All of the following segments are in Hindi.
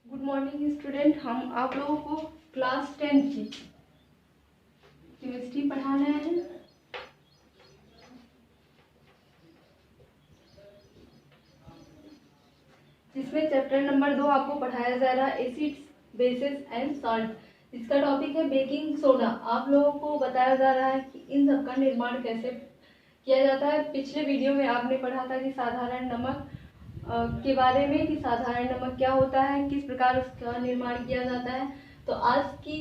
Good morning student. हम आप लोगों को क्लास 10 की केमिस्ट्री पढ़ा रहे हैं। जिसमें चैप्टर नंबर 2 आपको पढ़ाया जा रहा है एसिड्स बेसिस एंड सॉल्ट। इसका टॉपिक है बेकिंग सोडा। आप लोगों को बताया जा रहा है कि इन सब का निर्माण कैसे किया जाता है। पिछले वीडियो में आपने पढ़ा था कि साधारण नमक के बारे में, कि साधारण नमक क्या होता है, किस प्रकार उसका निर्माण किया जाता है। तो आज की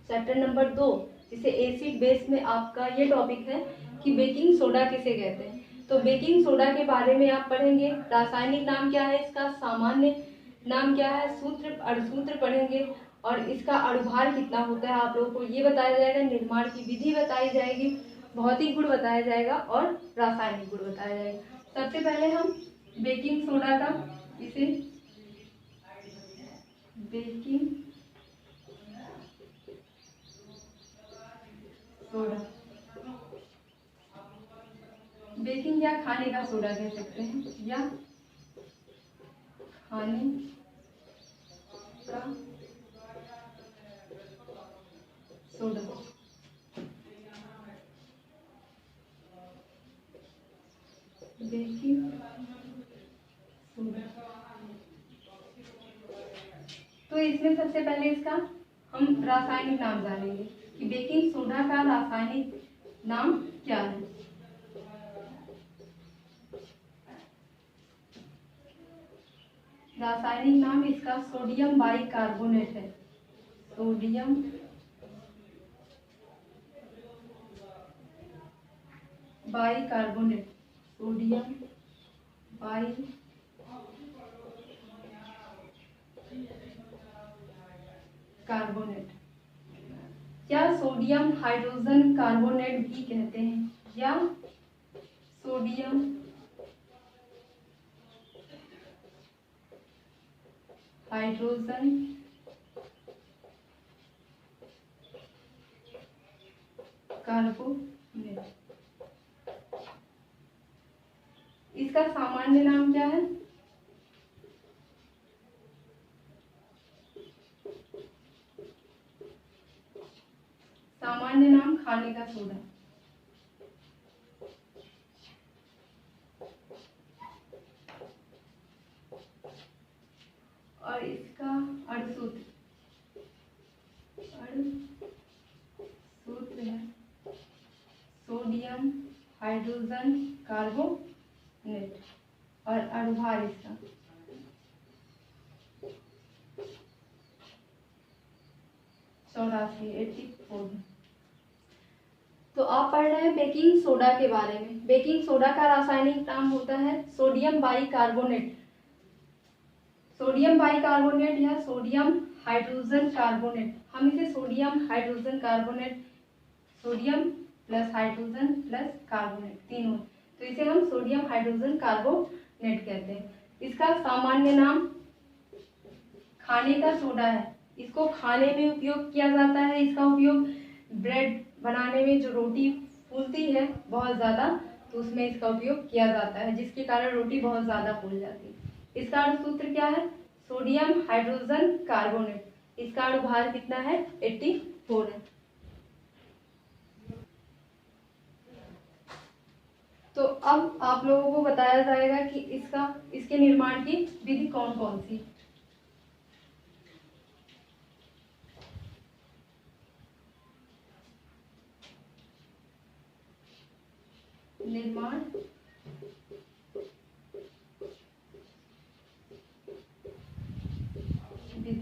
चैप्टर नंबर 2 जिसे एसिड बेस में आपका ये टॉपिक है कि बेकिंग सोडा किसे कहते हैं। तो बेकिंग सोडा के बारे में आप पढ़ेंगे। रासायनिक नाम क्या है इसका, सामान्य नाम क्या है, सूत्र अणुसूत्र पढ़ेंगे और इसका अणुभार कितना होता है आप लोगों को ये बताया जाएगा। निर्माण की विधि बताई जाएगी, भौतिक गुण बताया जाएगा और रासायनिक गुण बताया जाएगा। सबसे पहले हम बेकिंग सोडा का, इसे बेकिंग सोडा, बेकिंग या खाने का सोडा कह सकते हैं, या खाने का सोडा। Baking soda. तो इसमें सबसे पहले इसका हम रासायनिक नाम जानेंगे कि बेकिंग सोडा का रासायनिक नाम क्या है। रासायनिक नाम इसका सोडियम बाइकार्बोनेट है। Sodium bicarbonate, sodium by carbonate, या सोडियम हाइड्रोजन कार्बोनेट भी कहते हैं, या सोडियम हाइड्रोजन कार्बोनेट। इसका सामान्य नाम क्या है, सामान्य नाम खाने का सोडा। और इसका अणुसूत्र है सोडियम हाइड्रोजन कार्बोनेट और अणुभार इसका 84। तो आप पढ़ रहे हैं बेकिंग सोडा के बारे में। बेकिंग सोडा का रासायनिक नाम होता है सोडियम बाइकार्बोनेट। सोडियम बाइकार्बोनेट या सोडियम हाइड्रोजन कार्बोनेट, हम इसे sodium hydrogen carbonate, sodium plus hydrogen plus carbonate तीनों, तो इसे हम सोडियम हाइड्रोजन कार्बोनेट कहते हैं। इसका सामान्य नाम खाने का सोडा है। इसको खाने में उपयोग किया जाता है। इसका उपयोग ब्रेड बनाने में, जो रोटी फूलती है बहुत ज़्यादा, तो उसमें इसका उपयोग किया जाता है, जिसके कारण रोटी बहुत ज़्यादा फूल जाती है। इसका अणुसूत्र क्या है, सोडियम हाइड्रोजन कार्बोनेट। इसका अणुभार कितना है, 84 है। तो अब आप लोगों को बताया जाएगा कि इसके निर्माण की विधि कौन कौन सी। निर्माण विधि,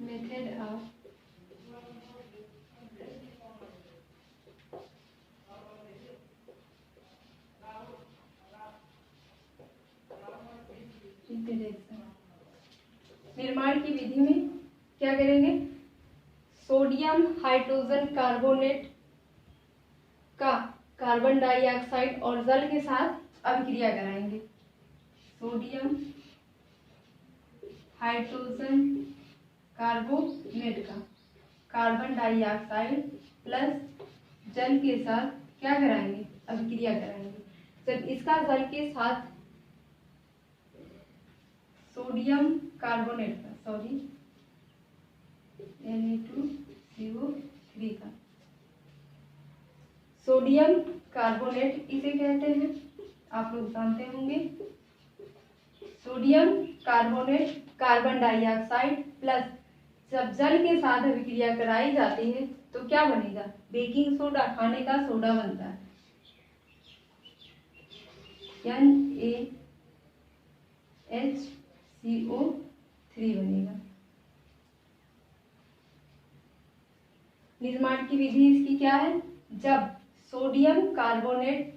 मेथड ऑफ निर्माण की विधि में क्या करेंगे, सोडियम हाइड्रोजन कार्बोनेट का कार्बन डाइऑक्साइड और जल के साथ अभिक्रिया कराएंगे। सोडियम हाइड्रोजन कार्बोनेट का कार्बन डाइऑक्साइड प्लस जल के साथ क्या कराएंगे, अभिक्रिया कराएंगे। जब इसका जल के साथ सोडियम कार्बोनेट का, सॉरी Na2CO3 का। सोडियम कार्बोनेट इसे कहते हैं, आप लोग जानते होंगे। Sodium carbonate carbon dioxide plus जब जल के साथ अभिक्रिया कराई जाती है तो क्या बनेगा? बेकिंग सोडा, खाने का सोडा बनता है, NaHCO3 बनेगा। निर्माण की विधि इसकी क्या है? जब sodium carbonate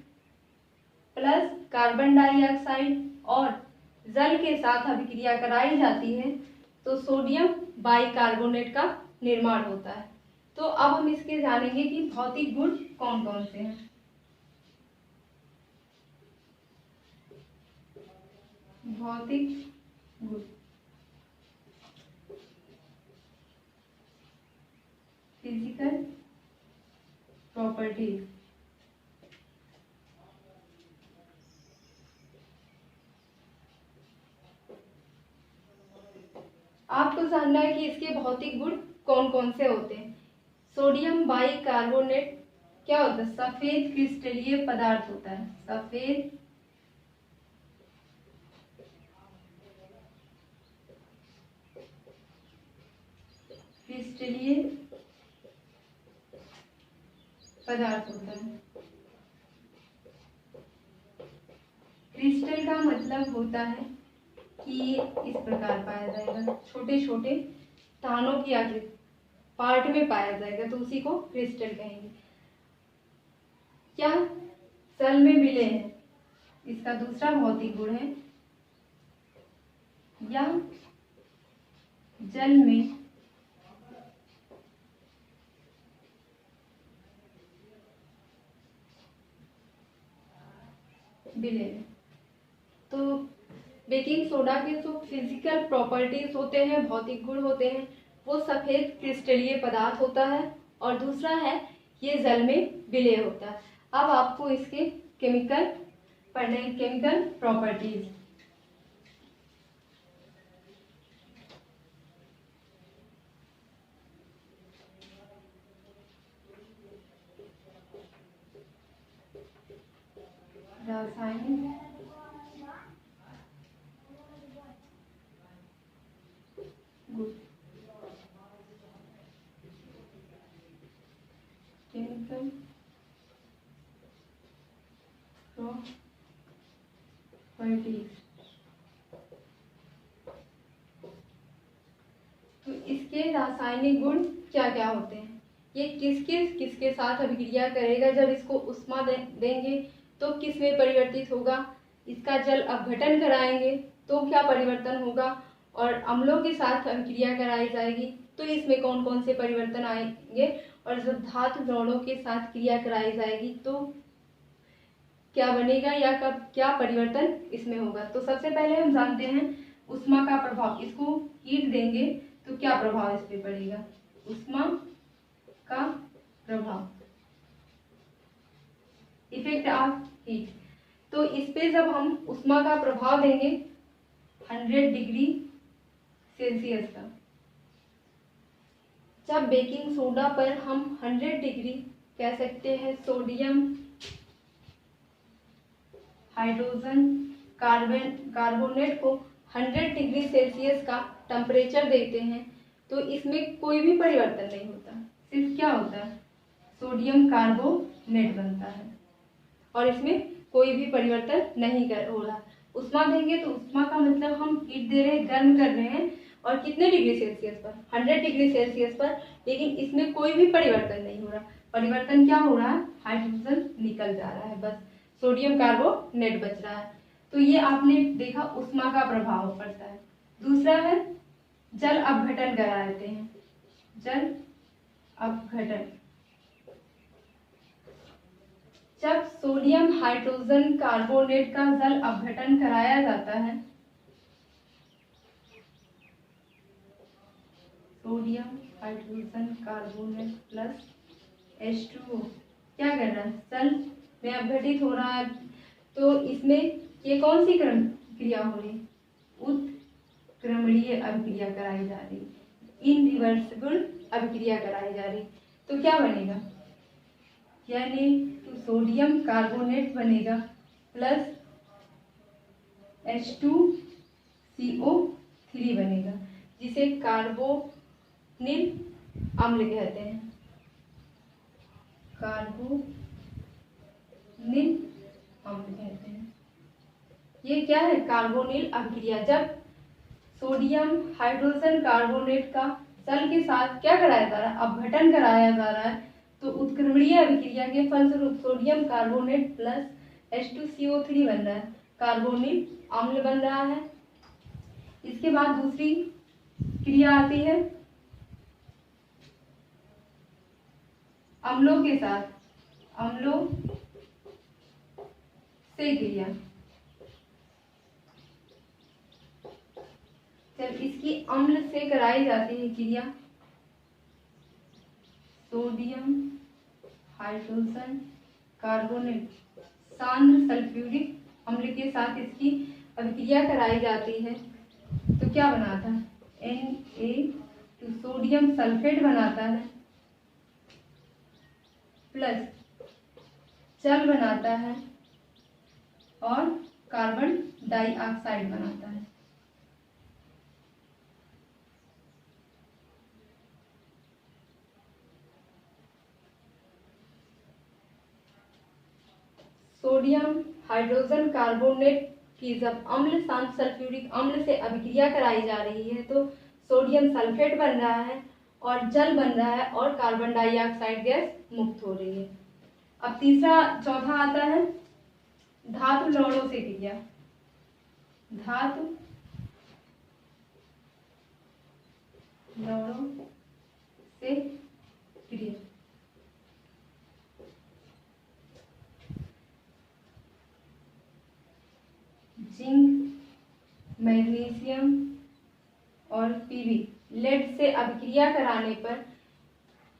plus carbon dioxide और जल के साथ अभिक्रिया कराई जाती है तो सोडियम बाइकार्बोनेट का निर्माण होता है। तो अब हम इसके जानेंगे कि भौतिक गुण कौन कौन से हैं। भौतिक गुण, फिजिकल प्रॉपर्टीज। आपको जानना है कि इसके भौतिक गुण कौन कौन से होते हैं। सोडियम बाइकार्बोनेट क्या होता है? सफेद क्रिस्टलीय पदार्थ होता है, सफेद क्रिस्टलीय पदार्थ होता है। क्रिस्टल का मतलब होता है कि ये इस प्रकार पाया जाएगा, छोटे छोटे तानों की आकृति पार्ट में पाया जाएगा, तो उसी को क्रिस्टल कहेंगे। क्या जल में मिले हैं, इसका दूसरा भौतिक गुण है। या जल में मिले हैं। तो बेकिंग सोडा के जो फिजिकल प्रॉपर्टीज होते हैं, भौतिक गुण होते हैं, वो सफेद क्रिस्टलीय पदार्थ होता है और दूसरा है ये जल में विलय होता है। अब आपको इसके केमिकल पढ़ने, केमिकल प्रॉपर्टीज। रासायनिक गुण, केमिकल प्रॉपर्टीज। तो इसके रासायनिक गुण क्या क्या होते हैं? ये किसके किसके साथ अभिक्रिया करेगा? जब इसको उष्मा देंगे तो किस में परिवर्तित होगा? इसका जल अपघटन कराएंगे तो क्या परिवर्तन होगा? और अम्लों के साथ अभिक्रिया कराई जाएगी तो इसमें कौन कौन से परिवर्तन आएंगे? और जब धातु लवणों के साथ क्रिया कराई जाएगी तो क्या बनेगा या कब क्या परिवर्तन इसमें होगा? तो सबसे पहले हम जानते हैं उष्मा का प्रभाव। इसको हीट देंगे तो क्या प्रभाव इस पे पड़ेगा? उष्मा का प्रभाव, इफेक्ट ऑफ हीट। तो इस पे जब हम उष्मा का प्रभाव देंगे 100 डिग्री सेल्सियस का, जब बेकिंग सोडा पर हम 100 डिग्री कह सकते हैं सोडियम हाइड्रोजन कार्बोनेट को 100 डिग्री सेल्सियस का टेम्परेचर देते हैं तो इसमें कोई भी परिवर्तन नहीं होता, सिर्फ क्या होता है? सोडियम कार्बोनेट बनता है और इसमें कोई भी परिवर्तन नहीं हो रहा। उष्मा देंगे तो उष्मा का मतलब हम हीट दे रहे हैं, गर्म कर रहे हैं, और कितने डिग्री सेल्सियस पर? 100 डिग्री सेल्सियस पर। लेकिन इसमें कोई भी परिवर्तन नहीं हो रहा। परिवर्तन क्या हो रहा है? हाइड्रोजन निकल जा रहा है, बस सोडियम कार्बोनेट बच रहा है। तो ये आपने देखा उष्मा का प्रभाव पड़ता है। दूसरा है जल अपघटन कराते हैं, जल अपघटन। जब सोडियम हाइड्रोजन कार्बोनेट का जल अपघटन कराया जाता है, sodium hydrogen carbonate plus H2O क्या कर रहा है? जल में अपघटित हो रहा है। तो इसमें ये कौन सी क्रिया हो रही है? उत्क्रमणीय अभिक्रिया कराई जा रही, इनरिवर्सिबल अभिक्रिया कराई जा रही। तो क्या बनेगा, यानी तो सोडियम कार्बोनेट बनेगा प्लस H2CO3 बनेगा, जिसे कार्बोनिल अम्ल कहते हैं। कार्बोनिल अम्ल कहते हैं। ये क्या है, कार्बोनिल अभिक्रिया। जब सोडियम हाइड्रोजन कार्बोनेट का जल के साथ क्या कराया जा रहा है, अपघटन कराया जा रहा है, तो उत्क्रमणीय अभिक्रिया के फलस्वरूप सोडियम कार्बोनेट प्लस H2CO3 बन रहा है, कार्बोनिल अम्ल बन रहा है। इसके बाद दूसरी क्रिया आती है अम्लों के साथ, अम्लों से क्रिया। जब इसकी अम्ल से कराई जाती है क्रिया, सोडियम हाइड्रोजन कार्बोनेट सांद्र सल्फ्यूरिक अम्ल के साथ इसकी अभिक्रिया कराई जाती है, तो क्या बनाता है, Na सोडियम सल्फेट बनाता है प्लस जल बनाता है और कार्बन डाइऑक्साइड बनाता है। सोडियम हाइड्रोजन कार्बोनेट की जब अम्ल सांद्र सल्फ्यूरिक अम्ल से अभिक्रिया कराई जा रही है, तो सोडियम सल्फेट बन रहा है और जल बन रहा है और कार्बन डाइऑक्साइड गैस मुक्त हो रही है। अब चौथा आता है धातु लवणों से क्रिया। धातु लवणों से क्रिया। जिंक, मैग्नीशियम और पीबी लेड से अभिक्रिया कराने पर,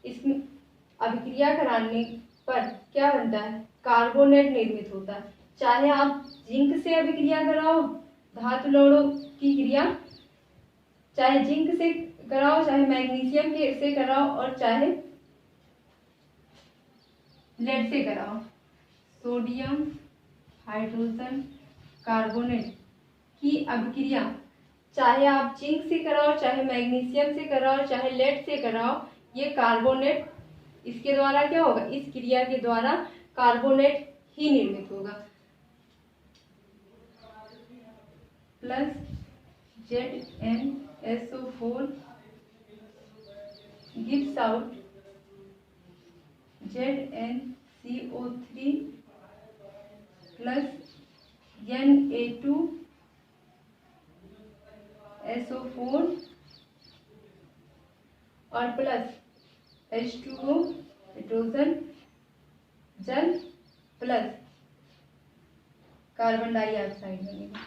इसमें अभिक्रिया कराने पर क्या बनता है, कार्बोनेट निर्मित होता है। चाहे आप जिंक से अभिक्रिया कराओ, धातु लवणों की क्रिया चाहे जिंक से कराओ, चाहे मैग्नीशियम के से कराओ और चाहे लेड से कराओ, सोडियम हाइड्रोजन कार्बोनेट की अभिक्रिया चाहे आप जिंक से कराओ, चाहे मैग्नीशियम से कराओ, चाहे लेड से कराओ, ये कार्बोनेट, इसके द्वारा क्या होगा, इस क्रिया के द्वारा कार्बोनेट ही निर्मित होगा। Plus ZnSO4 gives out ZnCO3 plus Na2SO4 और प्लस H2O हाइड्रोजन जल प्लस कार्बन डाइऑक्साइड बनेगा।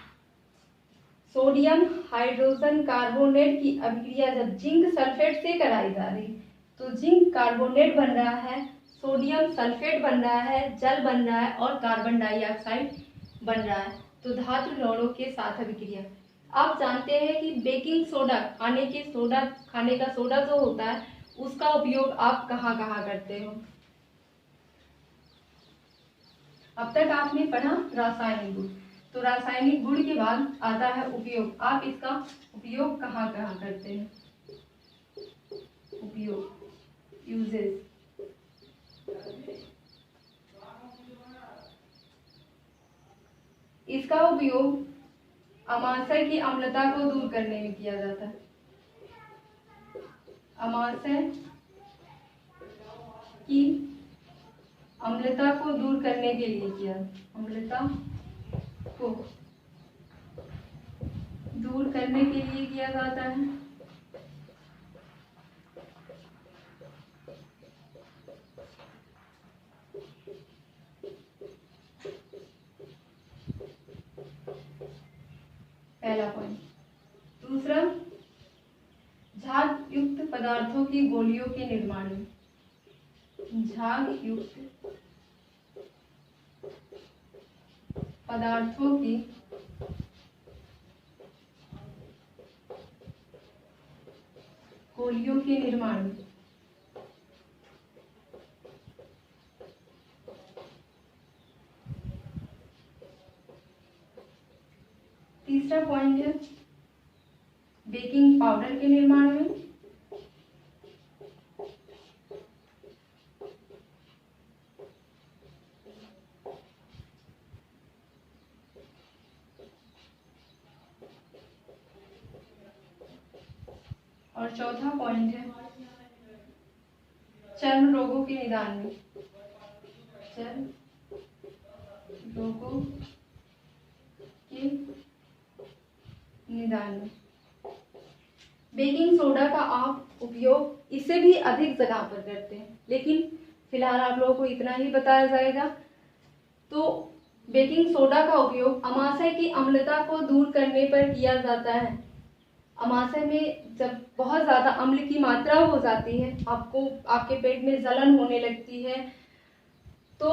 सोडियम हाइड्रोजन कार्बोनेट की अभिक्रिया जब जिंक सल्फेट से कराई जा रही, तो जिंक कार्बोनेट बन रहा है, सोडियम सल्फेट बन रहा है, जल बन रहा है और कार्बन डाइऑक्साइड बन रहा है, तो धातु लवणों के साथ अभिक्रिया। आप जानते हैं कि बेकिंग सोडा, खाने का सोडा जो होता है, उसका उपयोग आप कहाँ कहाँ करते हो। अब तक आपने पढ़ा रासायनिक गुण, तो रासायनिक गुण के बाद आता है उपयोग। आप इसका उपयोग कहाँ कहाँ करते हैं, उपयोग, यूजेस। इसका उपयोग अमाशय की अम्लता को दूर करने में किया जाता है। अमाशय की अम्लता को दूर करने के लिए किया, अम्लता को दूर करने के लिए किया जाता है। पहला पॉइंट। दूसरा, झाग युक्त पदार्थों की गोलियों के निर्माण में, झाग युक्त पदार्थों की गोलियों के निर्माण में। तीसरा पॉइंट है बेकिंग पाउडर के निर्माण में। और चौथा पॉइंट है चर्म रोगों के निदान में। चर्म रोगों के निदान में बेकिंग सोडा का आप उपयोग इससे भी अधिक जगह पर करते हैं, लेकिन फिलहाल आप लोगों को इतना ही बताया जाएगा। तो बेकिंग सोडा का उपयोग अमाशय की अम्लता को दूर करने पर किया जाता है। अमाशय में जब बहुत ज़्यादा अम्ल की मात्रा हो जाती है, आपके पेट में जलन होने लगती है, तो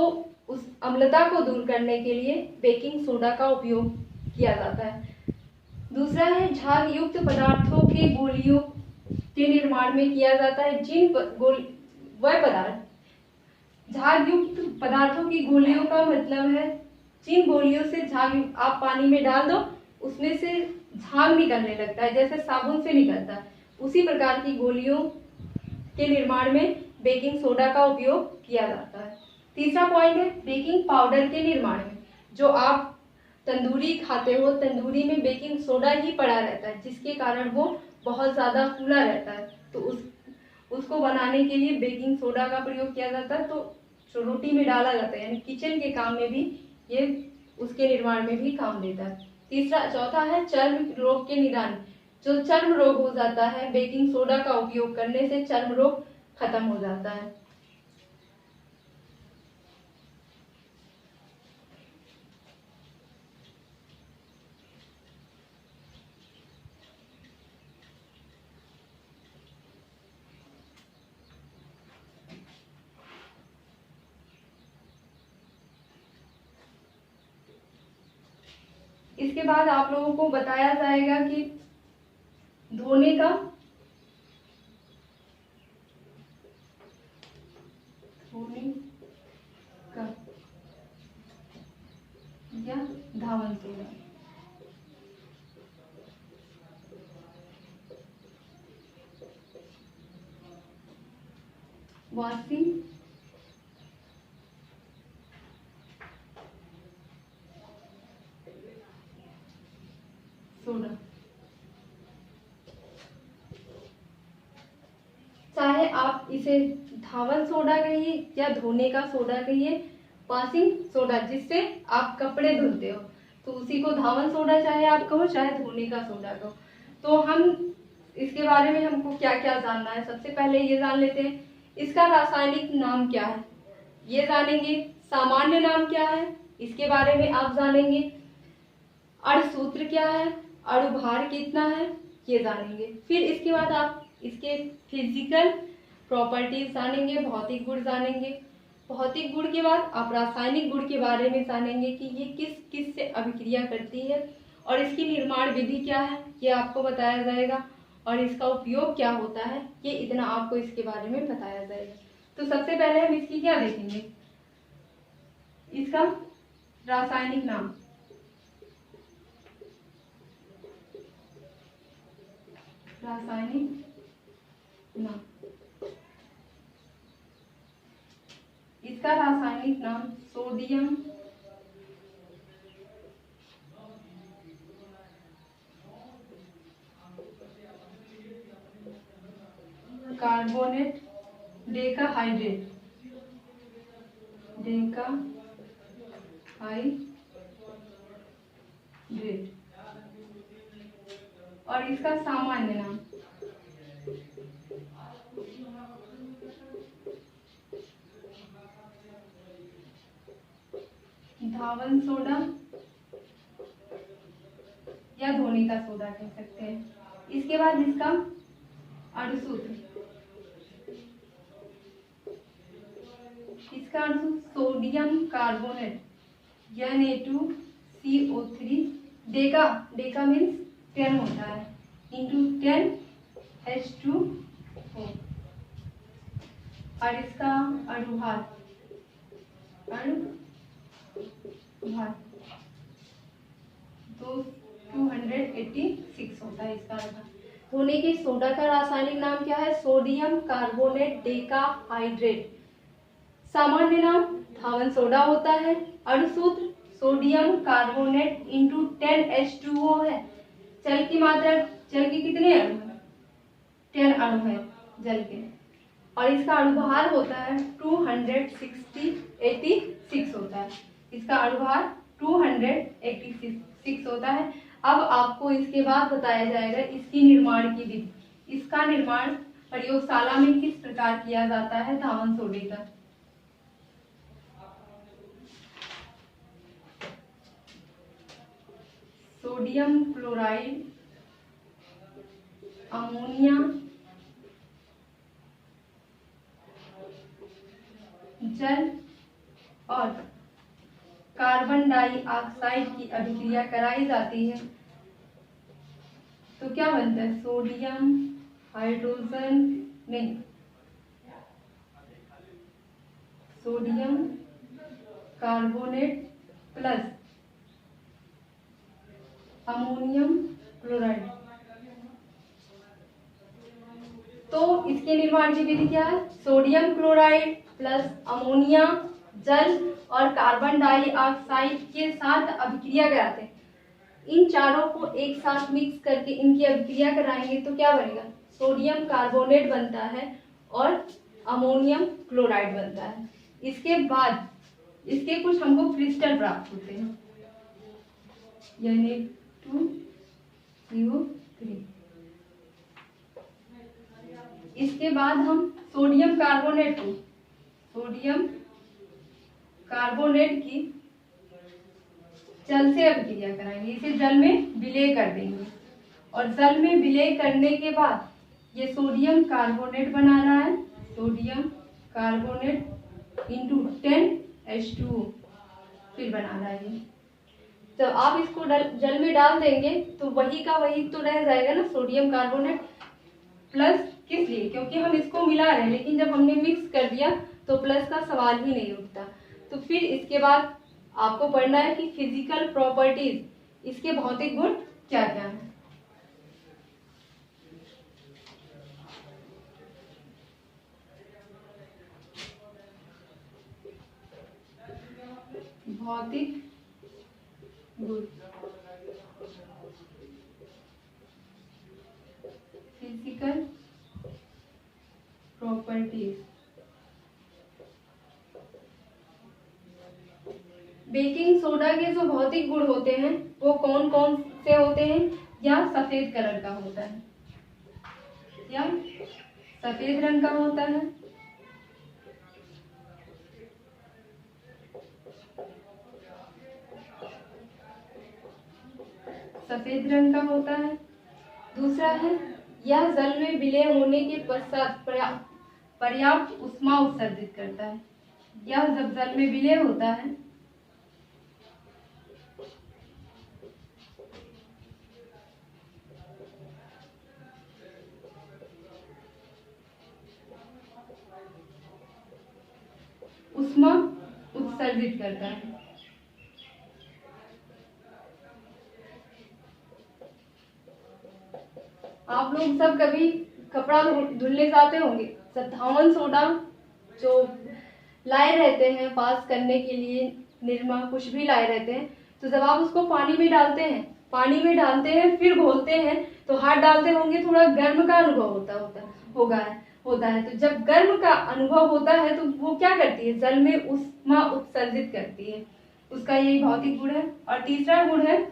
उस अम्लता को दूर करने के लिए बेकिंग सोडा का उपयोग किया जाता है। दूसरा है झाग युक्त पदार्थों के गोलियों के निर्माण में किया जाता है। वह पदार्थ झाग युक्त पदार्थों की गोलियों का मतलब है जिन गोलियों से झाग आप पानी में डाल दो, उसमें से झाग निकलने लगता है, जैसे साबुन से निकलता है, उसी प्रकार की गोलियों के निर्माण में बेकिंग सोडा का उपयोग किया जाता है। तीसरा पॉइंट है बेकिंग पाउडर के निर्माण में। जो आप तंदूरी खाते हो, तंदूरी में बेकिंग सोडा ही पड़ा रहता है, जिसके कारण वो बहुत ज़्यादा फूला रहता है, तो उसको बनाने के लिए बेकिंग सोडा का प्रयोग किया जाता है। तो रोटी में डाला जाता है, यानी किचन के काम में भी ये उसके निर्माण में भी काम देता है। चौथा है चर्म रोग के निदान। जो चर्म रोग हो जाता है, बेकिंग सोडा का उपयोग करने से चर्म रोग खत्म हो जाता है। इसके बाद आप लोगों को बताया जाएगा कि धोने का या धावन सोडा। वॉशिंग सोडा, चाहे आप इसे धावन सोडा कहिए या धोने का सोडा कहिए, वॉशिंग सोडा जिससे आप कपड़े धुलते हो, तो उसी को धावन सोडा चाहे आप कहो चाहे धोने का सोडा कहो। तो हम इसके बारे में हमको क्या क्या जानना है, सबसे पहले ये जान लेते हैं इसका रासायनिक नाम क्या है, ये जानेंगे। सामान्य नाम क्या है, इसके बारे में आप जानेंगे। अणु सूत्र क्या है, अणु भार कितना है, ये जानेंगे। फिर इसके बाद आप इसके फिजिकल प्रॉपर्टीज जानेंगे, भौतिक गुण जानेंगे। भौतिक गुण के बाद आप रासायनिक गुण के बारे में जानेंगे कि ये किस किस से अभिक्रिया करती है और इसकी निर्माण विधि क्या है, ये आपको बताया जाएगा। और इसका उपयोग क्या होता है, ये इतना आपको इसके बारे में बताया जाएगा। तो सबसे पहले हम इसकी क्या देखेंगे, इसका रासायनिक नाम। रासायनिक नाम, इसका रासायनिक नाम सोडियम कार्बोनेट डेकाहाइड्रेट, और इसका सामान्य नाम धावन सोडा या धोने का सोडा कह सकते हैं। इसके बाद इसका अणुसूत्र, इसका अणुसूत्र sodium carbonate Na2CO3, deca means 10 होता है, इंटू 10H2 हो और इसका अणुभार तो 286 होता है इसका अणुभार। होने के सोडा का रासायनिक नाम क्या है? Sodium carbonate decahydrate. सामान्य नाम धावन सोडा होता है। अणुसूत्र सोडियम कार्बोनेट इंटू 10H2O है। जल की मात्रा, जल के कितने अणु हैं? 10 अणु है जल के, और इसका अणुभार होता है 286 होता है। इसका अणुभार 286 होता है। अब आपको इसके बाद बताया जाएगा इसकी निर्माण की विधि। इसका निर्माण प्रयोगशाला में किस प्रकार किया जाता है धावन सोडे का। सोडियम क्लोराइड, अमोनिया, जल और कार्बन डाइऑक्साइड की अभिक्रिया कराई जाती है तो क्या बनता है? सोडियम हाइड्रोजन नहीं, sodium carbonate plus ammonium chloride. तो इसके निर्माण की विधि क्या है? सोडियम क्लोराइड प्लस अमोनिया, जल और कार्बन डाइऑक्साइड के साथ अभिक्रिया कराते हैं। इन चारों को एक साथ मिक्स करके इनकी अभिक्रिया कराएंगे तो क्या बनेगा? सोडियम कार्बोनेट बनता है और अमोनियम क्लोराइड बनता है। इसके बाद इसके कुछ हमको क्रिस्टल प्राप्त होते हैं, Na2CO3। इसके बाद हम सोडियम कार्बोनेट की जल से अभिक्रिया कराएंगे। इसे जल में विलय कर देंगे और जल में विलय करने के बाद ये सोडियम कार्बोनेट बना रहा है, सोडियम कार्बोनेट इंटू 10H2O फिर बना रहा है। तो आप इसको जल में डाल देंगे तो वही का वही तो रह जाएगा ना, सोडियम कार्बोनेट प्लस। किस लिए? क्योंकि हम इसको मिला रहे हैं, लेकिन जब हमने मिक्स कर दिया तो प्लस का सवाल ही नहीं उठता। तो फिर इसके बाद आपको पढ़ना है कि फिजिकल प्रॉपर्टीज, इसके भौतिक गुण क्या क्या है। भौतिक गुण, फिजिकल प्रॉपर्टीज। बेकिंग सोडा के जो भौतिक गुण होते हैं वो कौन कौन से होते हैं? या सफेद कलर का होता है, या सफेद रंग का होता है, सफेद रंग का होता है। दूसरा है यह जल में विलय होने के पश्चात पर्याप्त ऊष्मा उत्सर्जित करता है। यह जब जल में विलय होता है ऊष्मा उत्सर्जित करता है। आप लोग सब कभी कपड़ा धुलने जाते होंगे, धावन सोडा जो लाए रहते हैं पास करने के लिए, निरमा कुछ भी लाए रहते हैं, तो जब आप उसको पानी में डालते हैं फिर घोलते हैं तो हाथ डालते होंगे, थोड़ा गर्म का अनुभव होता है। तो जब गर्म का अनुभव होता है तो वो क्या करती है? जल में ऊष्मा उत्सर्जित करती है। उसका यही भौतिक गुण है। और तीसरा गुण है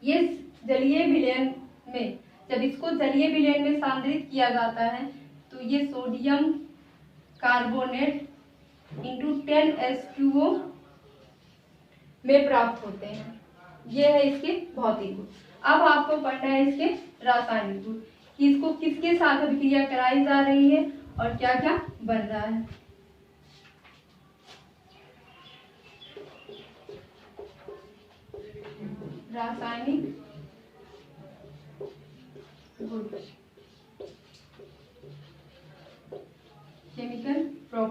ये जलीय विलयन में, जब इसको जलीय विलयन में सांद्रित किया जाता है तो ये सोडियम कार्बोनेट इंटू 10H2O में प्राप्त होते हैं। ये है इसके भौतिक गुण। अब आपको पढ़ना है इसके रासायनिक गुण कि इसको किसके साथ अभिक्रिया कराई जा रही है और क्या क्या बन रहा है। रासायनिक गुण।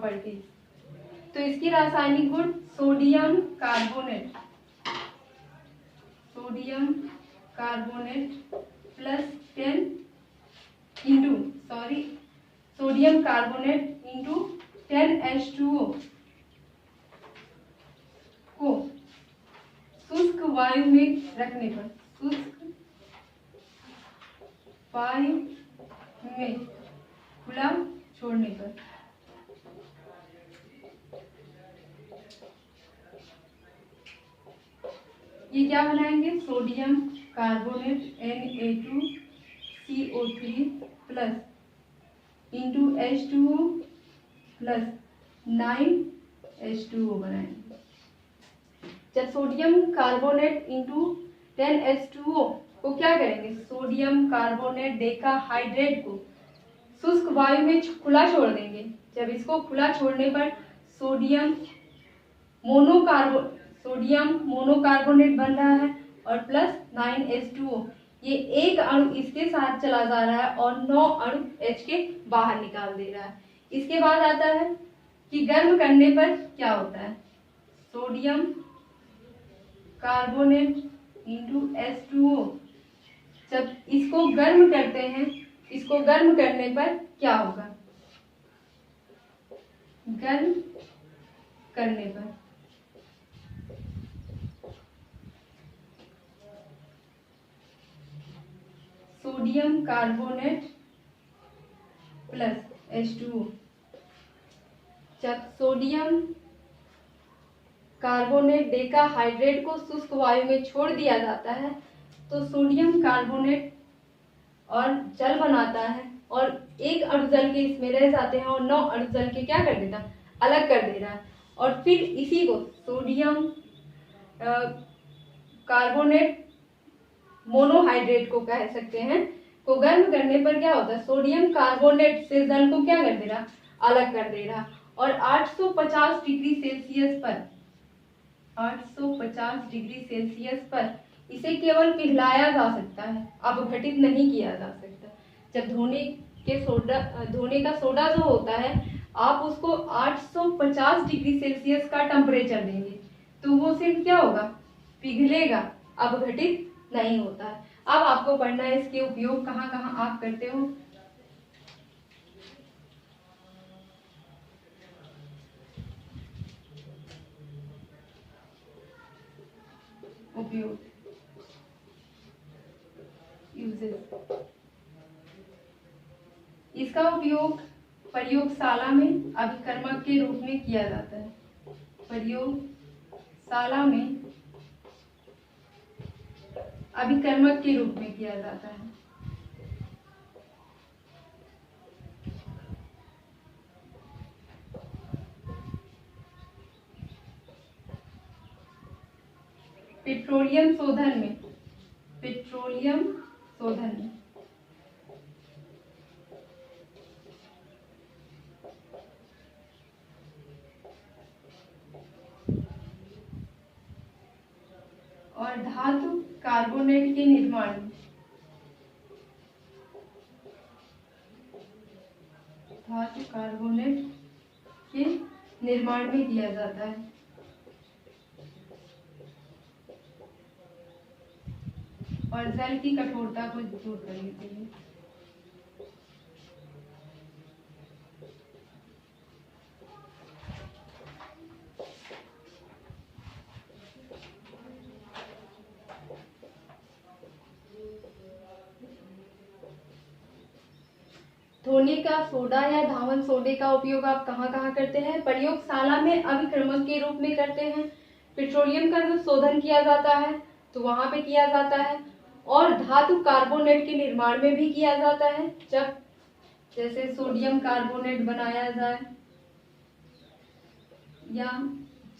प्रॉपर्टीज। तो इसकी रासायनिक गुण sodium carbonate plus 10 into sodium carbonate into 10H2O को शुष्क वायु में रखने पर, शुष्क वायु में खुला छोड़ने पर ये क्या बनाएंगे, sodium carbonate Na2CO3 plus into H2O plus 9H2O बनाएंगे। जब सोडियम कार्बोनेट इंटू 10H2O को क्या करेंगे, सोडियम कार्बोनेट डेकाहाइड्रेट को शुष्क वायु में खुला छोड़ देंगे। जब इसको खुला छोड़ने पर सोडियम मोनोकार्बोनेट बन रहा है और प्लस 9H2O, ये एक अणु इसके साथ चला जा रहा है और 9 अणु H के बाहर निकाल दे रहा है। इसके बाद आता है कि गर्म करने पर क्या होता है, सोडियम कार्बोनेट इंटू H2O, जब इसको गर्म करते हैं, इसको गर्म करने पर क्या होगा, गर्म करने पर सोडियम कार्बोनेट प्लस H2O, जब सोडियम कार्बोनेट डेकाहाइड्रेट को शुष्क वायु में छोड़ दिया जाता है तो सोडियम कार्बोनेट और जल बनाता है और एक अणु जल के इसमें रह जाते हैं और 9 अणु जल के क्या कर देता है, अलग कर दे रहा है। और फिर इसी को सोडियम कार्बोनेट मोनोहाइड्रेट को कह सकते हैं, को गर्म करने पर क्या होता है, सोडियम कार्बोनेट से जल को क्या कर दे रहा, अलग कर दे रहा और 850 डिग्री सेल्सियस पर इसे केवल पिघलाया जा सकता है, अपघटित नहीं किया जा सकता। जब धोने का सोडा जो होता है, आप उसको 850 डिग्री सेल्सियस का टेम्परेचर देंगे तो वो सिर्फ क्या होगा, पिघलेगा, अपघटित नहीं होता है। अब आपको पढ़ना है इसके उपयोग कहाँ कहाँ आप करते हो। उपयोग, यूजेस, इसका उपयोग प्रयोगशाला में अभिकर्मक के रूप में किया जाता है। प्रयोगशाला में अभिकर्मक के रूप में किया जाता है। पेट्रोलियम शोधन में और धातु कार्बोनेट के निर्माण में, धातु कार्बोनेट के निर्माण में किया जाता है। और जल की कठोरता को दूर करने के लिए। धोने का सोडा या धावन सोडे का उपयोग आप कहाँ कहाँ करते हैं, प्रयोगशाला में अभिक्रमक के रूप में करते हैं। पेट्रोलियम का जो शोधन किया जाता है तो वहां पे किया जाता है और धातु कार्बोनेट के निर्माण में भी किया जाता है। जब जैसे सोडियम कार्बोनेट बनाया जाए या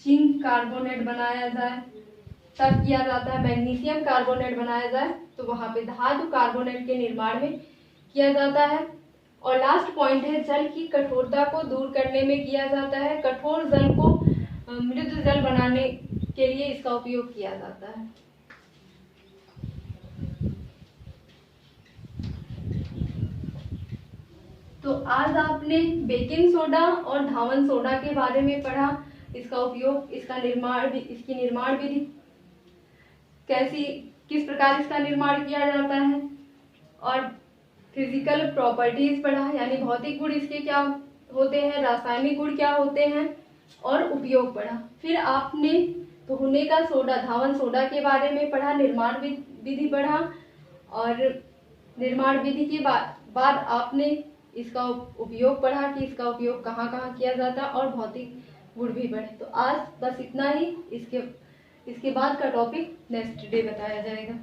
जिंक कार्बोनेट बनाया जाए तब किया जाता है। मैग्नीशियम कार्बोनेट बनाया जाए तो वहां पे धातु कार्बोनेट के निर्माण में किया जाता है। और लास्ट पॉइंट है, जल की कठोरता को दूर करने में किया जाता है। कठोर जल को मृदु जल बनाने के लिए इसका उपयोग किया जाता है। तो आज आपने बेकिंग सोडा और धावन सोडा के बारे में पढ़ा, इसका उपयोग, इसका निर्माण, इसकी निर्माण विधि कैसी, किस प्रकार इसका निर्माण किया जाता है, और फिजिकल प्रॉपर्टीज पढ़ा, यानी भौतिक गुण इसके क्या होते हैं, रासायनिक गुण क्या होते हैं, और उपयोग पढ़ा। फिर आपने धोने का सोडा, धावन सोडा के बारे में पढ़ा, निर्माण विधि पढ़ा, और निर्माण विधि के बाद आपने इसका उपयोग पढ़ा कि इसका उपयोग कहाँ कहाँ किया जाता है, और भौतिक गुण भी पढ़े। तो आज बस इतना ही, इसके बाद का टॉपिक नेक्स्ट डे बताया जाएगा।